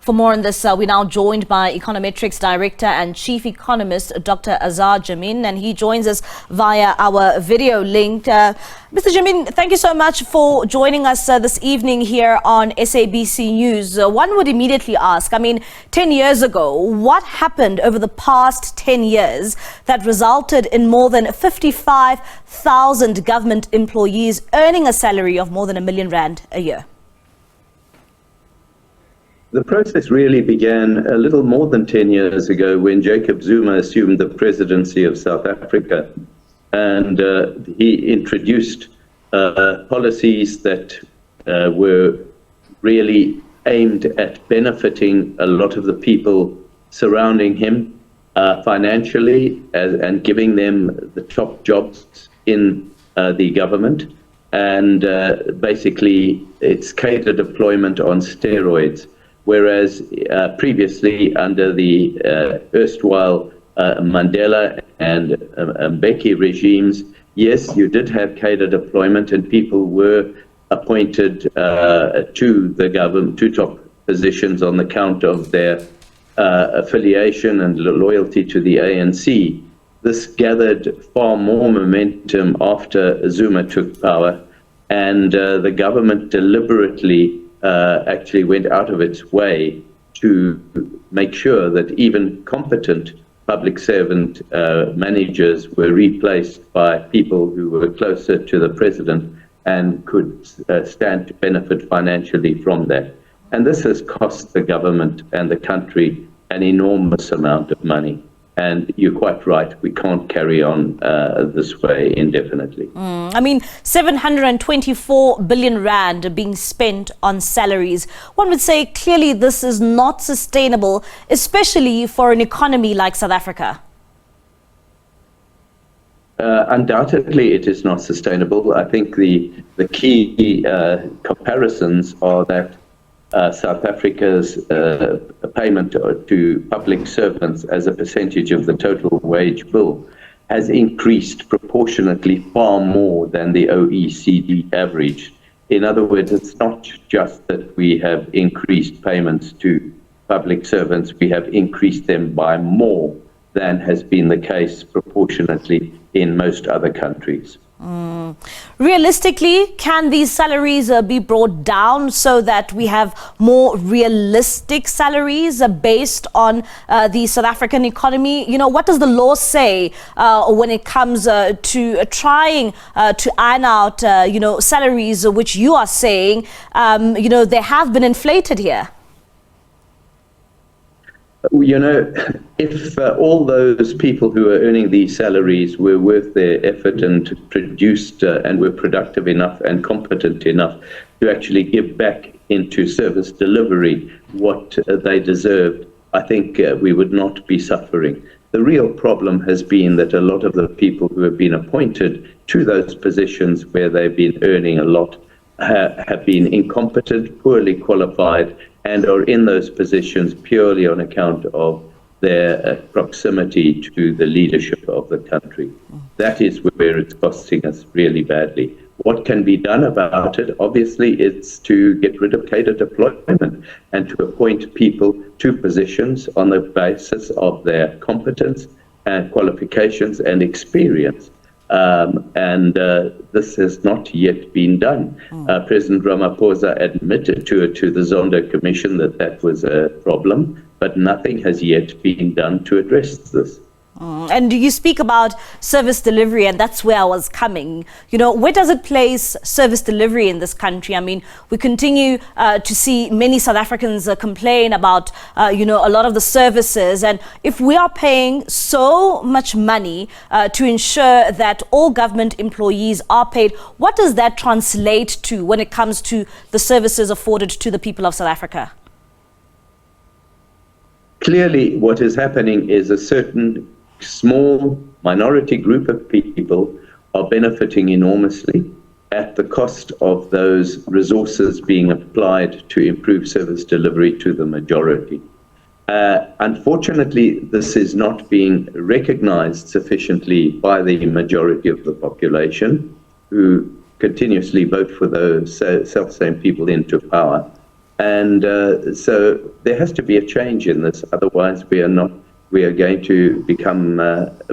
For more on this, we're now joined by Econometrix Director and Chief Economist, Dr. Azar Jammine, and he joins us via our video link. Mr. Jammine, thank you so much for joining us this evening here on SABC News. One would immediately ask, 10 years ago, what happened over the past 10 years that resulted in more than 55,000 government employees earning a salary of more than R1 million a year? The process really began a little more than 10 years ago when Jacob Zuma assumed the presidency of South Africa, and he introduced policies that were really aimed at benefiting a lot of the people surrounding him financially and giving them the top jobs in the government. And basically, it's cater deployment on steroids. Whereas previously, under the erstwhile Mandela and Mbeki regimes, yes, you did have cadre deployment, and people were appointed to the government, to top positions on account of their affiliation and loyalty to the ANC. This gathered far more momentum after Zuma took power, and the government deliberately actually went out of its way to make sure that even competent public servant managers were replaced by people who were closer to the president and could stand to benefit financially from that. And this has cost the government and the country an enormous amount of money. And you're quite right, we can't carry on this way indefinitely. 724 billion rand being spent on salaries. One would say clearly this is not sustainable, especially for an economy like South Africa. Undoubtedly, it is not sustainable. I think the key comparisons are that South Africa's payment to public servants as a percentage of the total wage bill has increased proportionately far more than the OECD average. In other words, it's not just that we have increased payments to public servants, we have increased them by more than has been the case proportionately in most other countries. Realistically, can these salaries be brought down so that we have more realistic salaries based on the South African economy? What does the law say when it comes to trying to iron out, salaries which you are saying, they have been inflated here? If all those people who are earning these salaries were worth their effort and produced and were productive enough and competent enough to actually give back into service delivery what they deserved, I think we would not be suffering. The real problem has been that a lot of the people who have been appointed to those positions where they've been earning a lot have been incompetent, poorly qualified, and are in those positions purely on account of their proximity to the leadership of the country. That is where it's costing us really badly. What can be done about it? Obviously, it's to get rid of cadre deployment and to appoint people to positions on the basis of their competence and qualifications and experience. This has not yet been done. President Ramaphosa admitted to the Zondo Commission that was a problem, but nothing has yet been done to address this. And you speak about service delivery, and that's where I was coming. Where does it place service delivery in this country? We continue to see many South Africans complain about, a lot of the services. And if we are paying so much money to ensure that all government employees are paid, what does that translate to when it comes to the services afforded to the people of South Africa? Clearly, what is happening is a certain small minority group of people are benefiting enormously at the cost of those resources being applied to improve service delivery to the majority. Unfortunately, this is not being recognized sufficiently by the majority of the population, who continuously vote for those self-same people into power. And so there has to be a change in this. Otherwise, we are going to become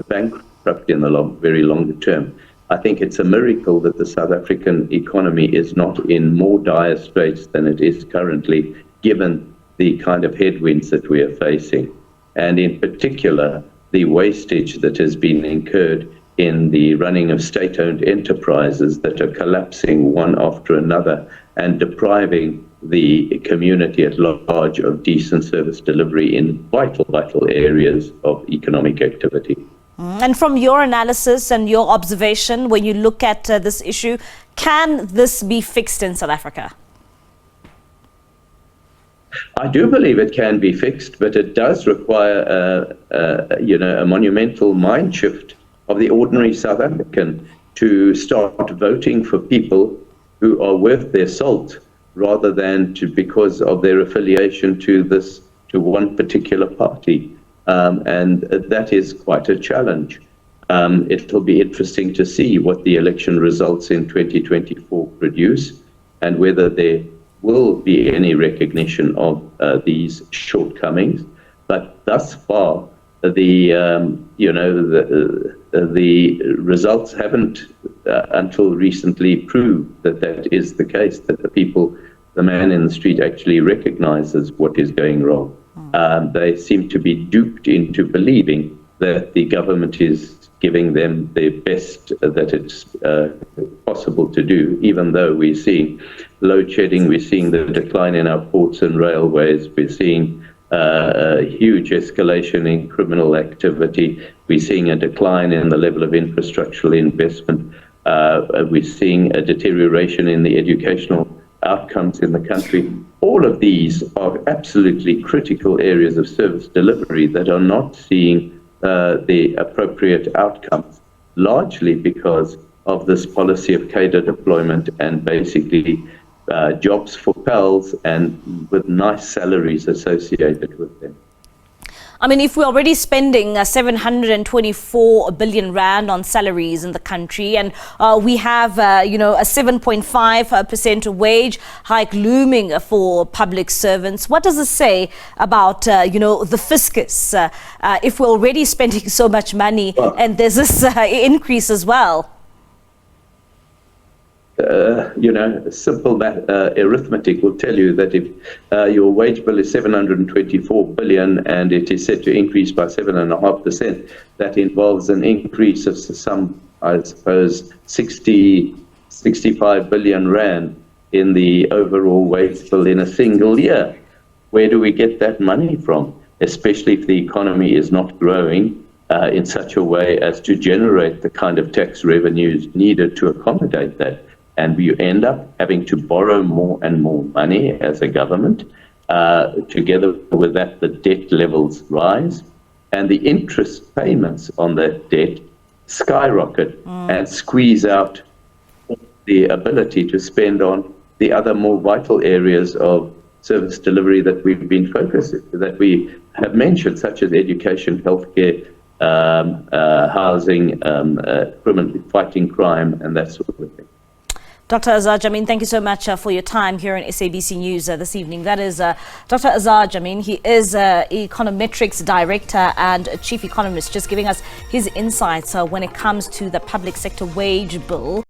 bankrupt in the very long term. I think it's a miracle that the South African economy is not in more dire straits than it is currently, given the kind of headwinds that we are facing. And in particular, the wastage that has been incurred in the running of state-owned enterprises that are collapsing one after another and depriving the community at large of decent service delivery in vital areas of economic activity. And from your analysis and your observation, when you look at this issue, can this be fixed in South Africa? I do believe it can be fixed, but it does require a monumental mind shift of the ordinary South African to start voting for people who are worth their salt, rather than because of their affiliation to one particular party. And that is quite a challenge. It'll be interesting to see what the election results in 2024 produce, and whether there will be any recognition of these shortcomings. But thus far, the results haven't until recently proved that is the case, that the man in the street actually recognizes what is going wrong. They seem to be duped into believing that the government is giving them the best that it's possible to do, even though we're seeing load shedding, we're seeing the decline in our ports and railways, we're seeing a huge escalation in criminal activity, we're seeing a decline in the level of infrastructural investment, we're seeing a deterioration in the educational outcomes in the country. All of these are absolutely critical areas of service delivery that are not seeing the appropriate outcomes, largely because of this policy of cadre deployment and basically jobs for pals and with nice salaries associated with them. I mean, if we're already spending 724 billion rand on salaries in the country, and we have, a 7.5% wage hike looming for public servants, what does it say about, the fiscus, if we're already spending so much money and there's this increase as well? Simple arithmetic will tell you that if your wage bill is 724 billion and it is set to increase by 7.5%, that involves an increase of some, I suppose, 65 billion rand in the overall wage bill in a single year. Where do we get that money from? Especially if the economy is not growing in such a way as to generate the kind of tax revenues needed to accommodate that. And we end up having to borrow more and more money as a government. Together with that, the debt levels rise, and the interest payments on that debt skyrocket and squeeze out the ability to spend on the other more vital areas of service delivery that we've been that we have mentioned, such as education, healthcare, housing, fighting crime, and that sort of thing. Dr. Azar Jammine, thank you so much for your time here on SABC News this evening. That is Dr. Azar Jammine. He is Econometrix Director and Chief Economist, just giving us his insights when it comes to the public sector wage bill.